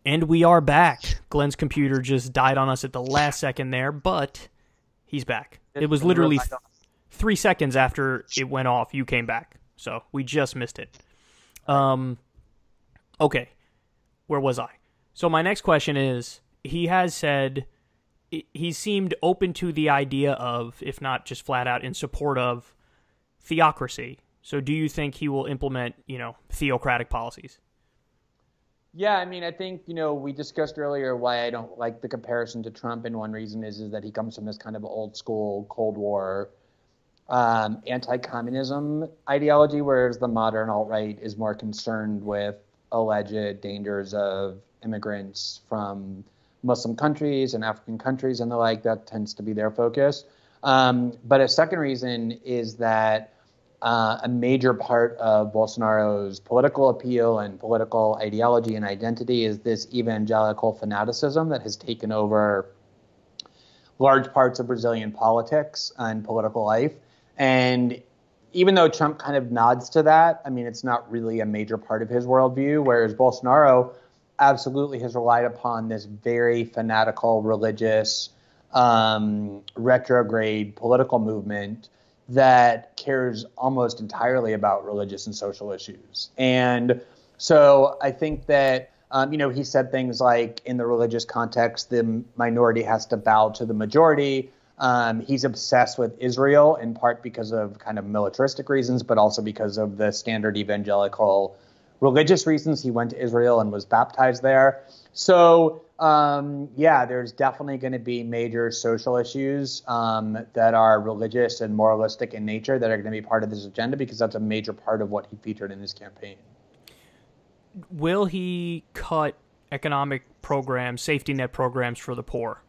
And we are back. Glenn's computer just died on us at the last second there, but he's back. It was literally 3 seconds after it went off, you came back. So we just missed it. Okay, where was I? So my next question is, he has said he seemed open to the idea of, if not just flat out in support of, theocracy. So do you think he will implement, theocratic policies? Yeah, I mean, I think, we discussed earlier why I don't like the comparison to Trump, and one reason is that he comes from this kind of old school Cold War anti-communism ideology, whereas the modern alt-right is more concerned with alleged dangers of immigrants from Muslim countries and African countries and the like. That tends to be their focus. But a second reason is that a major part of Bolsonaro's political appeal and political ideology and identity is this evangelical fanaticism that has taken over large parts of Brazilian politics and political life. And even though Trump kind of nods to that, I mean, it's not really a major part of his worldview, whereas Bolsonaro absolutely has relied upon this very fanatical, religious, retrograde political movement that cares almost entirely about religious and social issues. And so I think that, he said things like, in the religious context, the minority has to bow to the majority. He's obsessed with Israel, in part because of kind of militaristic reasons, but also because of the standard evangelical religious reasons. He went to Israel and was baptized there. So, there's definitely going to be major social issues that are religious and moralistic in nature that are going to be part of this agenda, because that's a major part of what he featured in his campaign. Will he cut economic programs, safety net programs for the poor?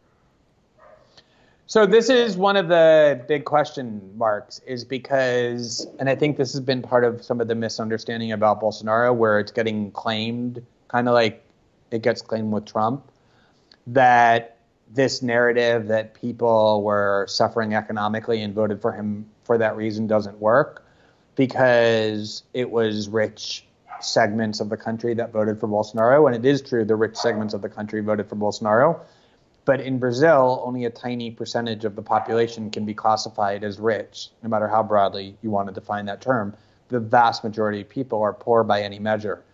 So this is one of the big question marks, is because, and I think this has been part of some of the misunderstanding about Bolsonaro, where it's getting claimed, kind of like it gets claimed with Trump, that this narrative that people were suffering economically and voted for him for that reason doesn't work, because it was rich segments of the country that voted for Bolsonaro. And it is true, the rich segments of the country voted for Bolsonaro. But in Brazil, only a tiny percentage of the population can be classified as rich, no matter how broadly you want to define that term. The vast majority of people are poor by any measure.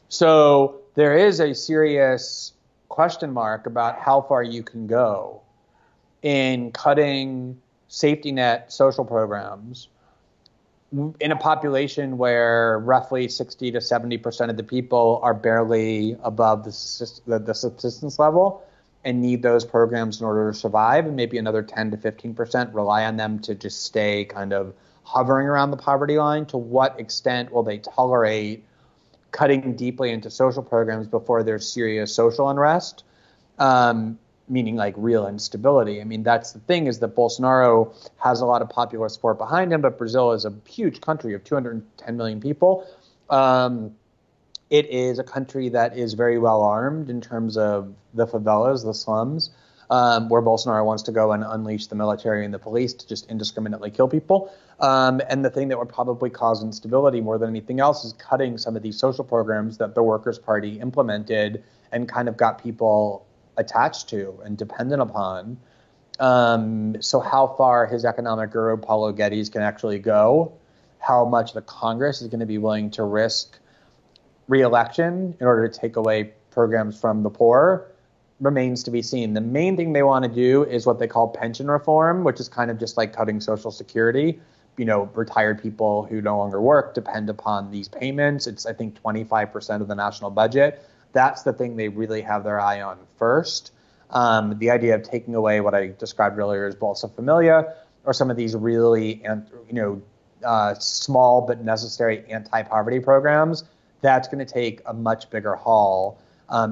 So there is a serious question mark about how far you can go in cutting safety net social programs in a population where roughly 60 to 70% of the people are barely above the subsistence level and need those programs in order to survive, and maybe another 10 to 15% rely on them to just stay kind of hovering around the poverty line. To what extent will they tolerate cutting deeply into social programs before there's serious social unrest, meaning like real instability? I mean, that's the thing, is that Bolsonaro has a lot of popular support behind him, but Brazil is a huge country of 210 million people. It is a country that is very well armed in terms of the favelas, the slums, where Bolsonaro wants to go and unleash the military and the police to just indiscriminately kill people. And the thing that would probably cause instability more than anything else is cutting some of these social programs that the Workers' Party implemented and kind of got people attached to and dependent upon. So how far his economic guru, Paulo Guedes, can actually go, how much the Congress is going to be willing to risk re-election in order to take away programs from the poor, remains to be seen. The main thing they want to do is what they call pension reform, which is kind of just like cutting Social Security. Retired people who no longer work depend upon these payments. It's, I think, 25% of the national budget. That's the thing they really have their eye on first. The idea of taking away what I described earlier as Bolsa Familia, or some of these really, small but necessary anti-poverty programs, that's going to take a much bigger haul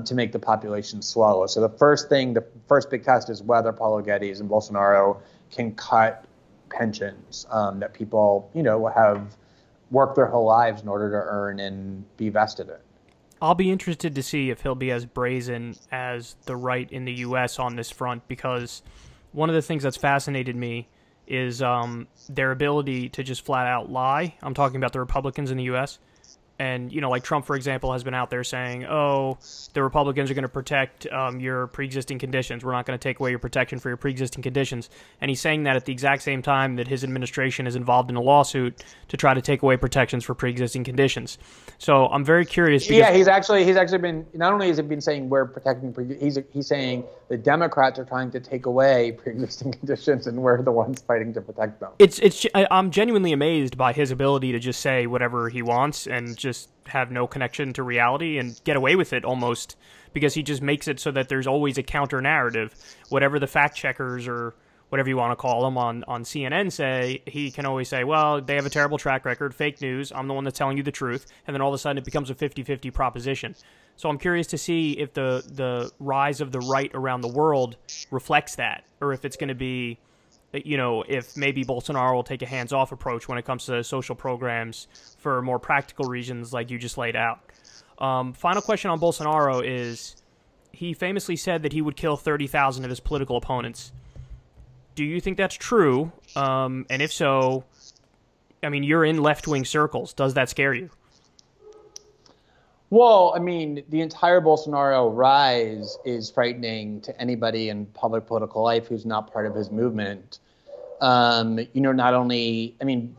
to make the population swallow. So the first big test is whether Paulo Guedes and Bolsonaro can cut pensions that people, have worked their whole lives in order to earn and be vested in. I'll be interested to see if he'll be as brazen as the right in the U.S. on this front, because one of the things that's fascinated me is their ability to just flat out lie. I'm talking about the Republicans in the U.S., And, like Trump, for example, has been out there saying, oh, the Republicans are going to protect your pre-existing conditions. We're not going to take away your protection for your pre-existing conditions. And he's saying that at the exact same time that his administration is involved in a lawsuit to try to take away protections for pre-existing conditions. So I'm very curious. Yeah, he's actually been, not only has he been saying we're protecting, he's saying the Democrats are trying to take away pre-existing conditions and we're the ones fighting to protect them. I'm genuinely amazed by his ability to just say whatever he wants and just have no connection to reality and get away with it almost, because he just makes it so that there's always a counter narrative. Whatever the fact checkers or whatever you want to call them on CNN say, he can always say, well, they have a terrible track record, fake news, I'm the one that's telling you the truth, and then all of a sudden it becomes a 50-50 proposition. So I'm curious to see if the rise of the right around the world reflects that, or if it's going to be, if maybe Bolsonaro will take a hands-off approach when it comes to social programs for more practical reasons like you just laid out. Final question on Bolsonaro is, he famously said that he would kill 30,000 of his political opponents. Do you think that's true? And if so, I mean, you're in left-wing circles. Does that scare you? Well, I mean, the entire Bolsonaro rise is frightening to anybody in public political life who's not part of his movement. Not only,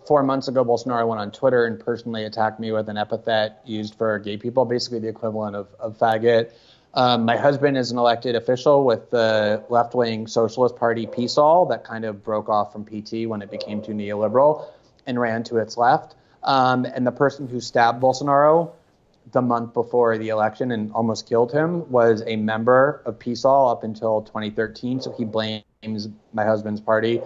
4 months ago, Bolsonaro went on Twitter and personally attacked me with an epithet used for gay people, basically the equivalent of faggot. My husband is an elected official with the left-wing Socialist Party, PSOL, that kind of broke off from PT when it became too neoliberal and ran to its left. And the person who stabbed Bolsonaro the month before the election and almost killed him was a member of PSOL up until 2013. So he blames my husband's party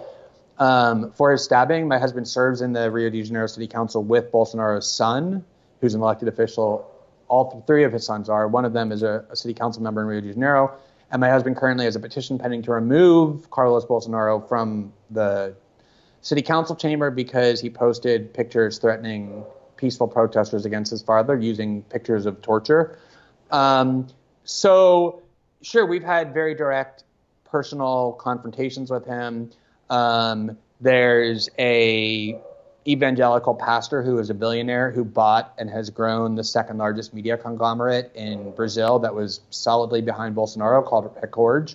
for his stabbing. My husband serves in the Rio de Janeiro City Council with Bolsonaro's son, who's an elected official. All three of his sons are. One of them is a city council member in Rio de Janeiro. And my husband currently has a petition pending to remove Carlos Bolsonaro from the city council chamber because he posted pictures threatening peaceful protesters against his father using pictures of torture. So, sure, we've had very direct personal confrontations with him. There's a evangelical pastor who is a billionaire who bought and has grown the second largest media conglomerate in Brazil that was solidly behind Bolsonaro, called Record,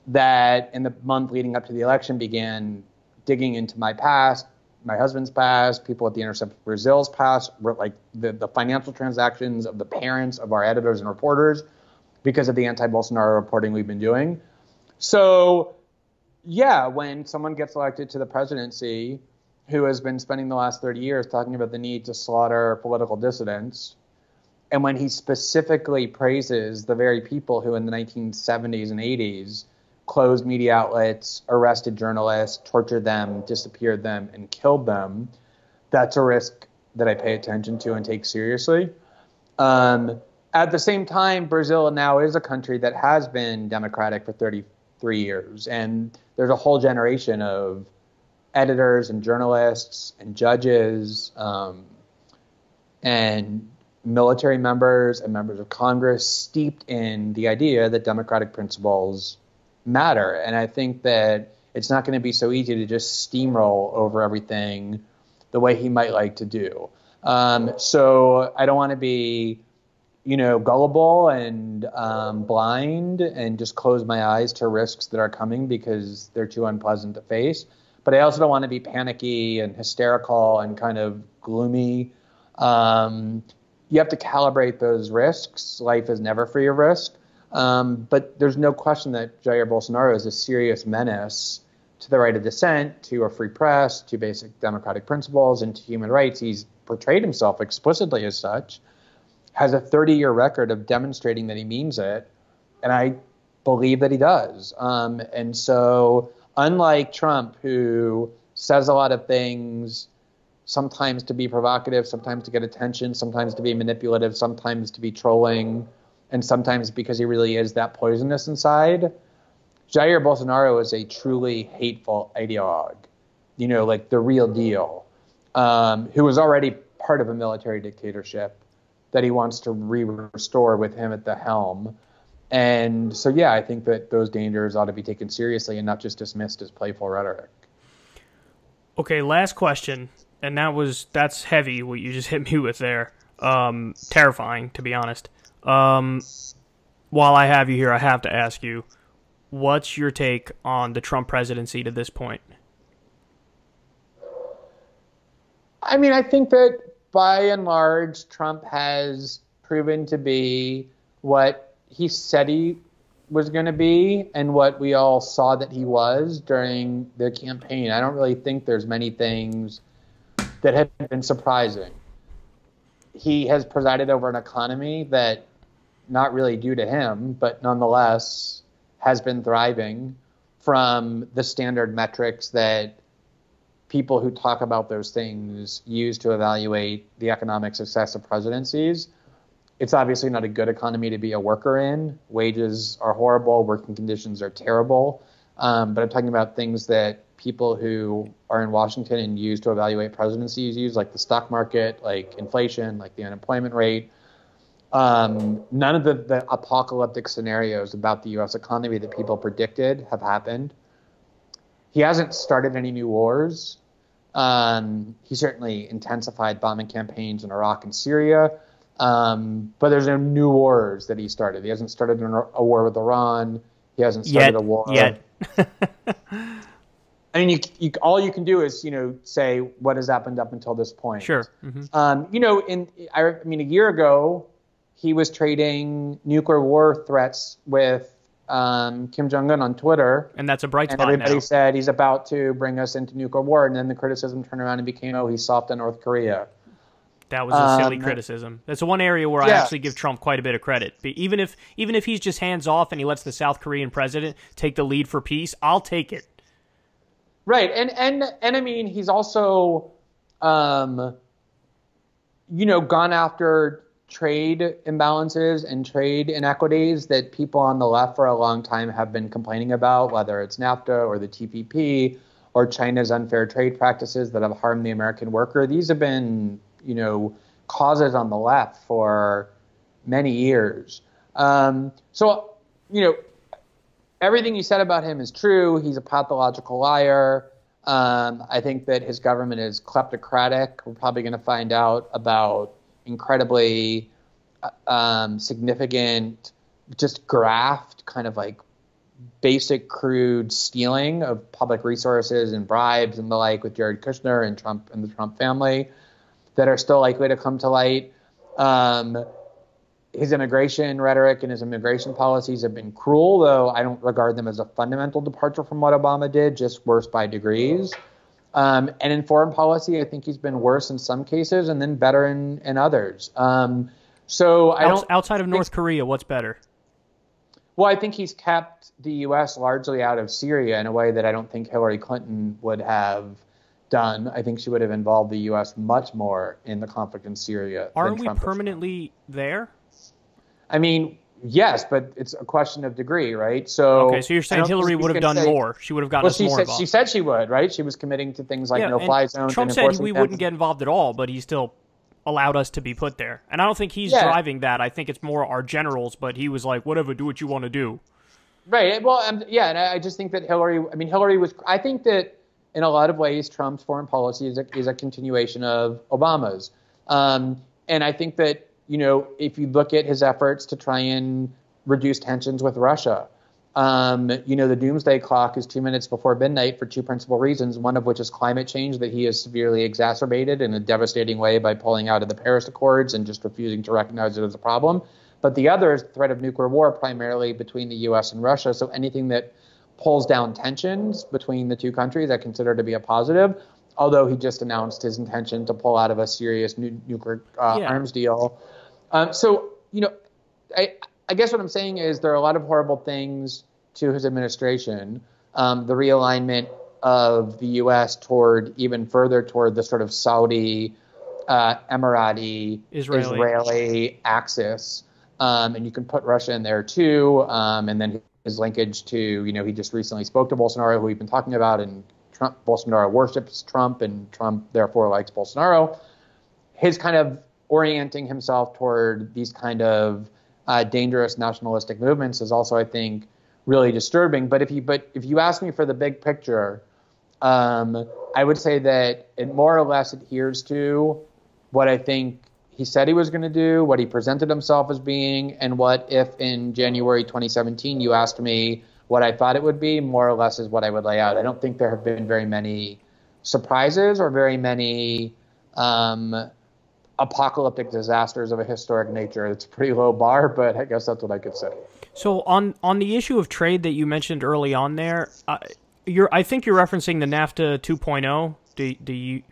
that in the month leading up to the election began digging into my past, my husband's past, people at the Intercept of Brazil's past, like the financial transactions of the parents of our editors and reporters because of the anti-Bolsonaro reporting we've been doing. So, yeah, when someone gets elected to the presidency who has been spending the last 30 years talking about the need to slaughter political dissidents, and when he specifically praises the very people who in the 1970s and 80s closed media outlets, arrested journalists, tortured them, disappeared them, and killed them, that's a risk that I pay attention to and take seriously. At the same time, Brazil now is a country that has been democratic for 33 years, and there's a whole generation of editors and journalists and judges and military members and members of Congress steeped in the idea that democratic principles matter. And I think that it's not going to be so easy to just steamroll over everything the way he might like to do. So I don't want to be, gullible and blind and just close my eyes to risks that are coming because they're too unpleasant to face. But I also don't want to be panicky and hysterical and kind of gloomy. You have to calibrate those risks. Life is never free of risk. But there's no question that Jair Bolsonaro is a serious menace to the right of dissent, to a free press, to basic democratic principles, and to human rights. He's portrayed himself explicitly as such, has a 30-year record of demonstrating that he means it, and I believe that he does. And so, unlike Trump, who says a lot of things, sometimes to be provocative, sometimes to get attention, sometimes to be manipulative, sometimes to be trolling, and sometimes because he really is that poisonous inside, Jair Bolsonaro is a truly hateful ideologue, like the real deal, who was already part of a military dictatorship that he wants to restore with him at the helm. And so, yeah, I think that those dangers ought to be taken seriously and not just dismissed as playful rhetoric. Okay, last question, and that's heavy, what you just hit me with there. Terrifying, to be honest. While I have you here, I have to ask you, what's your take on the Trump presidency to this point? I mean, I think that by and large, Trump has proven to be what he said he was going to be and what we all saw that he was during the campaign. I don't really think there's many things that have been surprising. He has presided over an economy that, not really due to him, but nonetheless has been thriving from the standard metrics that people who talk about those things use to evaluate the economic success of presidencies. It's obviously not a good economy to be a worker in. Wages are horrible. Working conditions are terrible. But I'm talking about things that people who are in Washington and use to evaluate presidencies use, like the stock market, like inflation, like the unemployment rate. None of the apocalyptic scenarios about the U.S. economy that people predicted have happened. He hasn't started any new wars. He certainly intensified bombing campaigns in Iraq and Syria. But there's no new wars that he started. He hasn't started a war with Iran. He hasn't started a war yet. I mean, all you can do is, say what has happened up until this point. Sure. Mm-hmm. A year ago, he was trading nuclear war threats with Kim Jong-un on Twitter. And that's a bright spot now. And everybody now. said he's about to bring us into nuclear war. And then the criticism turned around and became, he's soft on North Korea. That was a silly criticism. That's one area where I actually give Trump quite a bit of credit. Even if he's just hands off and he lets the South Korean president take the lead for peace, I'll take it. Right, and I mean, he's also, gone after trade imbalances and trade inequities that people on the left for a long time have been complaining about, whether it's NAFTA or the TPP or China's unfair trade practices that have harmed the American worker. These have been, causes on the left for many years. Everything you said about him is true. He's a pathological liar. I think that his government is kleptocratic. We're probably going to find out about incredibly significant, just graft, kind of like basic, crude stealing of public resources and bribes and the like with Jared Kushner and Trump and the Trump family that are still likely to come to light. His immigration rhetoric and his immigration policies have been cruel, though I don't regard them as a fundamental departure from what Obama did, just worse by degrees. And in foreign policy, I think he's been worse in some cases and then better in others. Outside of North Korea, what's better? Well, I think he's kept the U.S. largely out of Syria in a way that I don't think Hillary Clinton would have done. I think she would have involved the U.S. much more in the conflict in Syria. Aren't we permanently there? I mean, yes, but it's a question of degree, right? So you're saying Hillary would have done more. She would have gotten us more involved. She said she would, right? She was committing to things like no-fly zones. Trump said we wouldn't get involved at all, but he still allowed us to be put there. And I don't think he's driving that. I think it's more our generals, but he was like, whatever, do what you want to do. Right. Well, and I just think that Hillary was, I think that in a lot of ways, Trump's foreign policy is a continuation of Obama's. And I think that, if you look at his efforts to try and reduce tensions with Russia, the doomsday clock is 2 minutes before midnight for two principal reasons, one of which is climate change that he has severely exacerbated in a devastating way by pulling out of the Paris Accords and just refusing to recognize it as a problem. But the other is the threat of nuclear war, primarily between the U.S. and Russia. So anything that pulls down tensions between the two countries I consider to be a positive, although he just announced his intention to pull out of a serious nuclear arms deal. I guess what I'm saying is there are a lot of horrible things to his administration. The realignment of the U.S. even further toward the sort of Saudi, Emirati, Israeli axis. And you can put Russia in there too. And then his linkage to, he just recently spoke to Bolsonaro, who we've been talking about, and Bolsonaro worships Trump, and Trump therefore likes Bolsonaro. His kind of orienting himself toward these kind of dangerous nationalistic movements is also, I think, really disturbing. But if you ask me for the big picture, I would say that it more or less adheres to what I think he said he was going to do, what he presented himself as being, and what if in January 2017 you asked me what I thought it would be, more or less is what I would lay out. I don't think there have been very many surprises or very many apocalyptic disasters of a historic nature. It's a pretty low bar, but I guess that's what I could say. So on the issue of trade that you mentioned early on there, I think you're referencing the NAFTA 2.0, the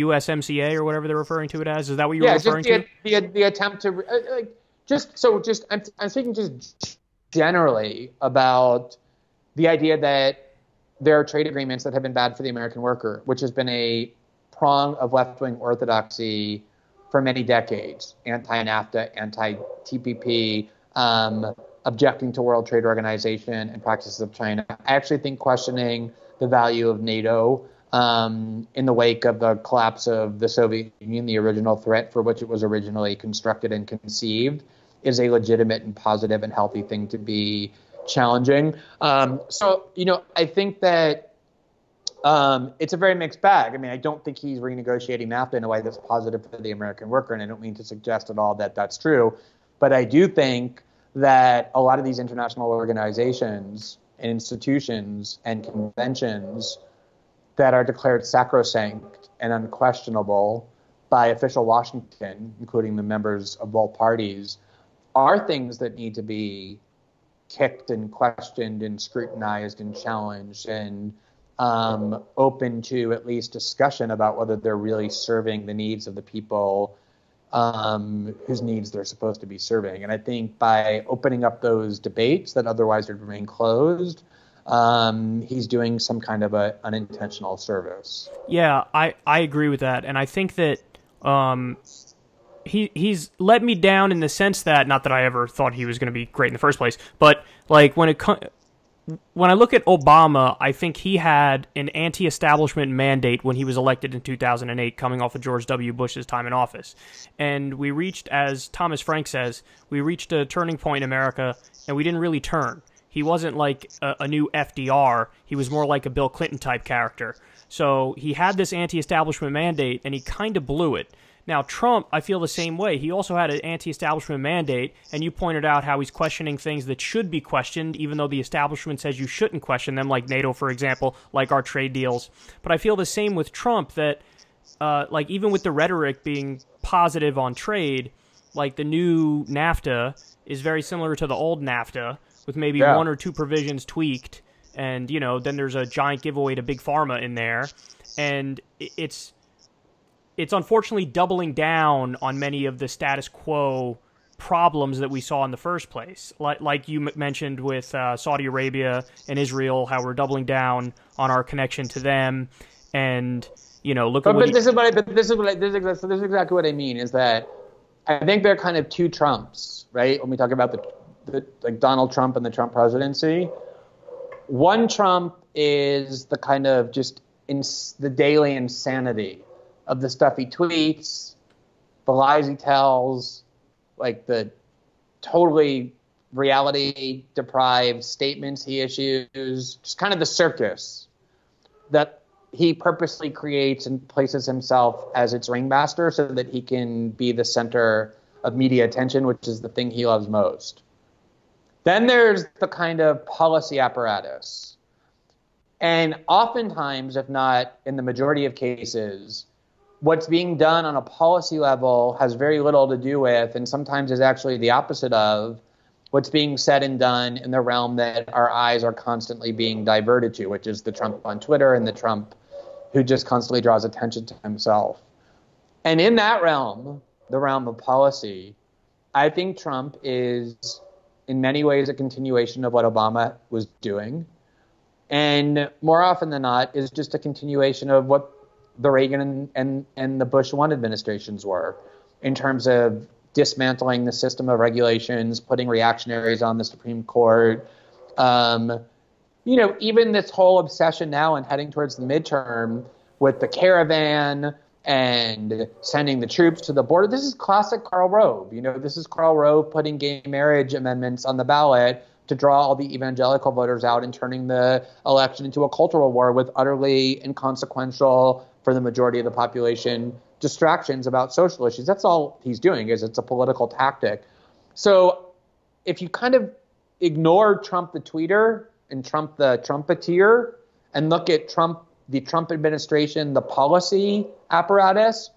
USMCA or whatever they're referring to it as. Is that what you were referring to? The attempt to I'm speaking just generally about the idea that there are trade agreements that have been bad for the American worker, which has been a prong of left-wing orthodoxy for many decades. Anti-NAFTA, anti-TPP, objecting to World Trade Organization and practices of China. I actually think questioning the value of NATO in the wake of the collapse of the Soviet Union, the original threat for which it was originally constructed and conceived, is a legitimate and positive and healthy thing to be challenging. I think that it's a very mixed bag. I mean, I don't think he's renegotiating NAFTA in a way that's positive for the American worker, and I don't mean to suggest at all that that's true. But I do think that a lot of these international organizations and institutions and conventions that are declared sacrosanct and unquestionable by official Washington, including the members of both parties, are things that need to be kicked and questioned and scrutinized and challenged and open to at least discussion about whether they're really serving the needs of the people whose needs they're supposed to be serving. And I think by opening up those debates that otherwise would remain closed, he's doing some kind of an unintentional service. Yeah, I agree with that. And I think that he's let me down in the sense that, not that I ever thought he was going to be great in the first place, but like when I look at Obama, I think he had an anti-establishment mandate when he was elected in 2008, coming off of George W. Bush's time in office. And we reached, as Thomas Frank says, we reached a turning point in America, and we didn't really turn. He wasn't like a new FDR. He was more like a Bill Clinton type character. So he had this anti-establishment mandate, and he kind of blew it. Now, Trump, I feel the same way. He also had an anti-establishment mandate, and you pointed out how he's questioning things that should be questioned, even though the establishment says you shouldn't question them, like NATO, for example, like our trade deals. But I feel the same with Trump, that like even with the rhetoric being positive on trade, like the new NAFTA is very similar to the old NAFTA, with maybe one or two provisions tweaked, and then there's a giant giveaway to Big Pharma in there, and it's unfortunately doubling down on many of the status quo problems that we saw in the first place. Like you mentioned with Saudi Arabia and Israel, how we're doubling down on our connection to them. And, look at what... This is exactly what I mean, is that I think there are kind of two Trumps, right? When we talk about the like Donald Trump and the Trump presidency. One Trump is the kind of just the daily insanity of the stuff he tweets, the lies he tells, like the totally reality-deprived statements he issues, just kind of the circus that he purposely creates and places himself as its ringmaster so that he can be the center of media attention, which is the thing he loves most. Then there's the kind of policy apparatus. And oftentimes, if not in the majority of cases, what's being done on a policy level has very little to do with, and sometimes is actually the opposite of, what's being said and done in the realm that our eyes are constantly being diverted to, which is the Trump on Twitter and the Trump who just constantly draws attention to himself. And in that realm, the realm of policy, I think Trump is in many ways a continuation of what Obama was doing. And more often than not is just a continuation of what the Reagan and the Bush 1 administrations were, in terms of dismantling the system of regulations, putting reactionaries on the Supreme Court. Even this whole obsession now and heading towards the midterm with the caravan and sending the troops to the border. This is classic Karl Rove. This is Karl Rove putting gay marriage amendments on the ballot to draw all the evangelical voters out and turning the election into a cultural war with utterly inconsequential for the majority of the population distractions about social issues. That's all he's doing, is it's a political tactic. So if you kind of ignore Trump the tweeter and Trump the trumpeteer and look at Trump, the Trump administration, the policy apparatus,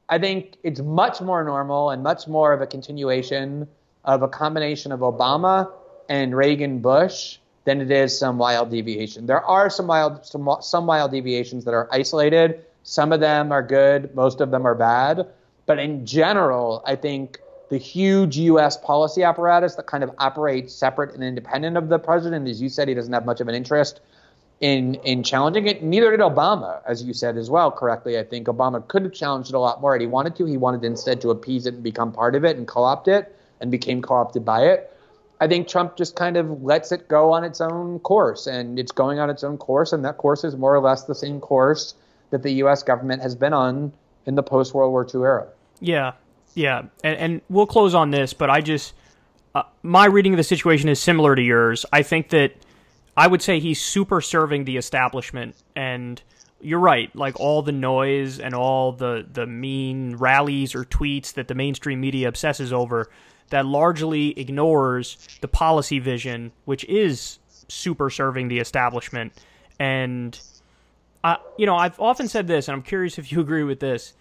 I think it's much more normal and much more of a continuation of a combination of Obama and Reagan Bush than it is some wild deviation. There are some wild deviations that are isolated. Some of them are good. Most of them are bad. But in general, I think the huge U.S. policy apparatus that kind of operates separate and independent of the president, as you said, he doesn't have much of an interest in challenging it. Neither did Obama, as you said as well, correctly. I think Obama could have challenged it a lot more had he wanted to. He wanted instead to appease it and become part of it and co-opt it and became co-opted by it. I think Trump just kind of lets it go on its own course, and it's going on its own course, and that course is more or less the same course that the U.S. government has been on in the post-World War II era. Yeah. And we'll close on this, but I just, my reading of the situation is similar to yours. I think that I would say he's super serving the establishment, and you're right, like all the noise and all the mean rallies or tweets that the mainstream media obsesses over, that largely ignores the policy vision, which is super serving the establishment. And, I've often said this, and I'm curious if you agree with this.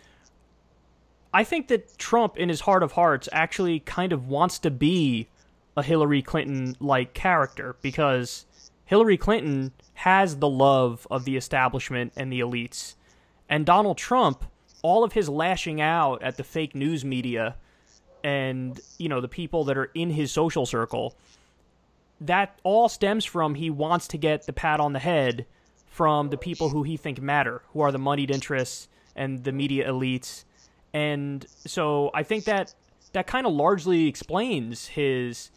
I think that Trump, in his heart of hearts, actually kind of wants to be a Hillary Clinton-like character, because Hillary Clinton has the love of the establishment and the elites. And Donald Trump, all of his lashing out at the fake news media and, the people that are in his social circle, that all stems from he wants to get the pat on the head from the people who he think matter, who are the moneyed interests and the media elites. And so I think that kind of largely explains his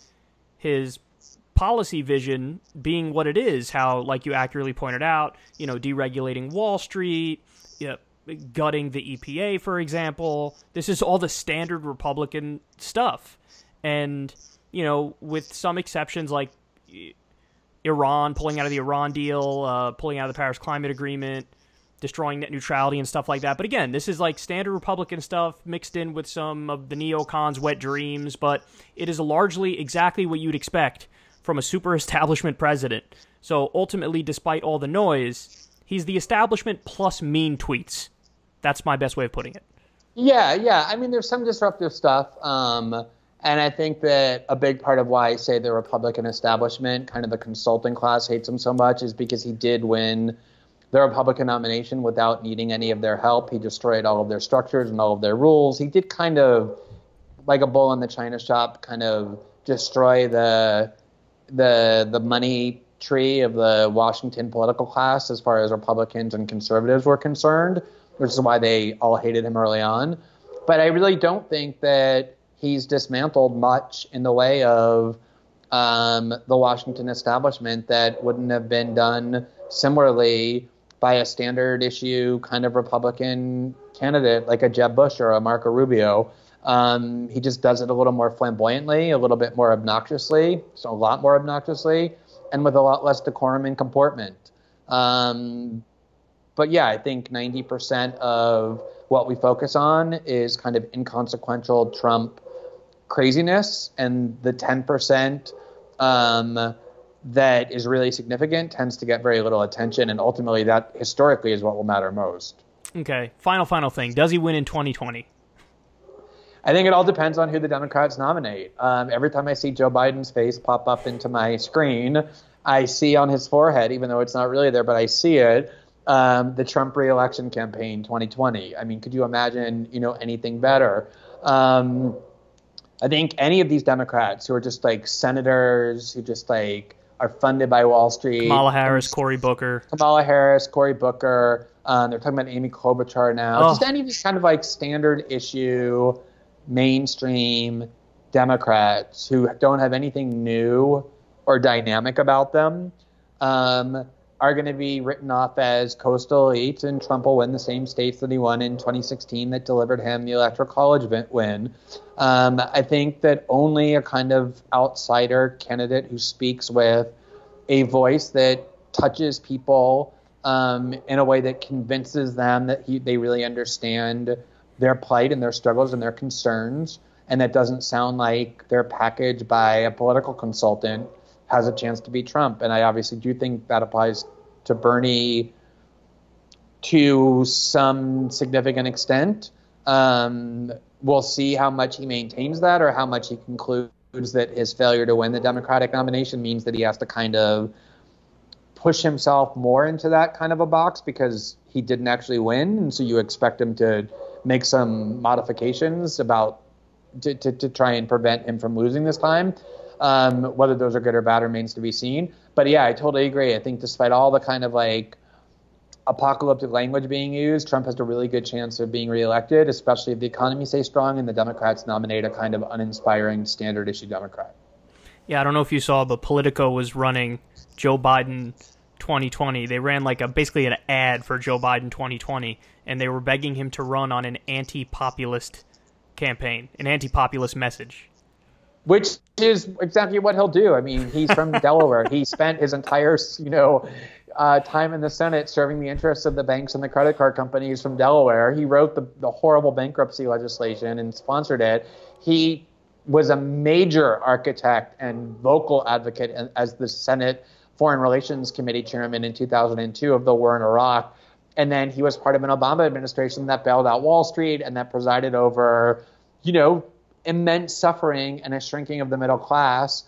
policy vision being what it is, how, like you accurately pointed out, deregulating Wall Street, gutting the EPA, for example. This is all the standard Republican stuff. And, with some exceptions like Iran, pulling out of the Iran deal, pulling out of the Paris Climate Agreement, destroying net neutrality and stuff like that. But again, this is like standard Republican stuff mixed in with some of the neocons' wet dreams, but it is largely exactly what you'd expect from a super establishment president. So ultimately, despite all the noise, he's the establishment plus mean tweets. That's my best way of putting it. Yeah. I mean, there's some disruptive stuff. And I think that a big part of why I say the Republican establishment, kind of the consulting class, hates him so much is because he did win the Republican nomination without needing any of their help. He destroyed all of their structures and all of their rules. He did kind of, like a bull in the china shop, kind of destroy the money tree of the Washington political class as far as Republicans and conservatives were concerned, which is why they all hated him early on. But I really don't think that he's dismantled much in the way of the Washington establishment that wouldn't have been done similarly by a standard issue kind of Republican candidate like a Jeb Bush or a Marco Rubio. He just does it a little more flamboyantly, a little bit more obnoxiously, so a lot more obnoxiously, and with a lot less decorum and comportment. But yeah, I think 90% of what we focus on is kind of inconsequential Trump craziness, and the 10% that is really significant tends to get very little attention, and ultimately that historically is what will matter most. Okay, final thing. Does he win in 2020? I think it all depends on who the Democrats nominate. Every time I see Joe Biden's face pop up into my screen, I see on his forehead, even though it's not really there, but I see it, the Trump re-election campaign 2020. I mean, could you imagine, anything better? I think any of these Democrats who are just like senators who just like are funded by Wall Street. Kamala Harris, Cory Booker. They're talking about Amy Klobuchar now. Just any of these kind of like standard issue, mainstream Democrats who don't have anything new or dynamic about them are going to be written off as coastal elites, and Trump will win the same states that he won in 2016 that delivered him the Electoral College win. I think that only a kind of outsider candidate who speaks with a voice that touches people in a way that convinces them that they really understand their plight and their struggles and their concerns, and that doesn't sound like their package by a political consultant has a chance to beat Trump. And I obviously do think that applies to Bernie to some significant extent. We'll see how much he maintains that or how much he concludes that his failure to win the Democratic nomination means that he has to kind of push himself more into that kind of a box because he didn't actually win. And so you expect him to make some modifications to try and prevent him from losing this time. Whether those are good or bad remains to be seen. But yeah, I totally agree. I think despite all the kind of like apocalyptic language being used, Trump has a really good chance of being reelected, especially if the economy stays strong and the Democrats nominate a kind of uninspiring standard issue Democrat. Yeah, I don't know if you saw, but Politico was running Joe Biden 2020. They ran like basically an ad for Joe Biden 2020, and they were begging him to run on an anti-populist campaign, an anti-populist message. Which is exactly what he'll do. I mean, he's from Delaware. He spent his entire, time in the Senate serving the interests of the banks and the credit card companies from Delaware. He wrote the horrible bankruptcy legislation and sponsored it. He was a major architect and vocal advocate as the Senate Foreign Relations Committee chairman in 2002 of the war in Iraq. And then he was part of an Obama administration that bailed out Wall Street and that presided over, immense suffering and a shrinking of the middle class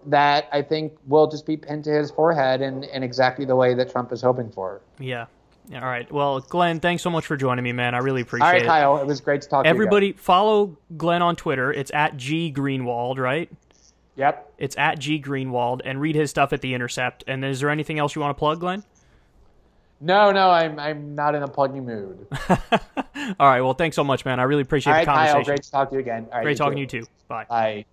that I think will just be pinned to his forehead in exactly the way that Trump is hoping for. Yeah. All right. Well, Glenn, thanks so much for joining me, man. I really appreciate it. All right, Kyle. It was great to talk to you. Everybody, follow Glenn on Twitter. It's at G Greenwald, right? Yep. It's at G Greenwald, and read his stuff at The Intercept. And is there anything else you want to plug, Glenn? No, I'm not in a plugging mood. All right. Well, thanks so much, man. I really appreciate the conversation. Kyle, great to talk to you again. All right, great talking to you too. Bye. Bye.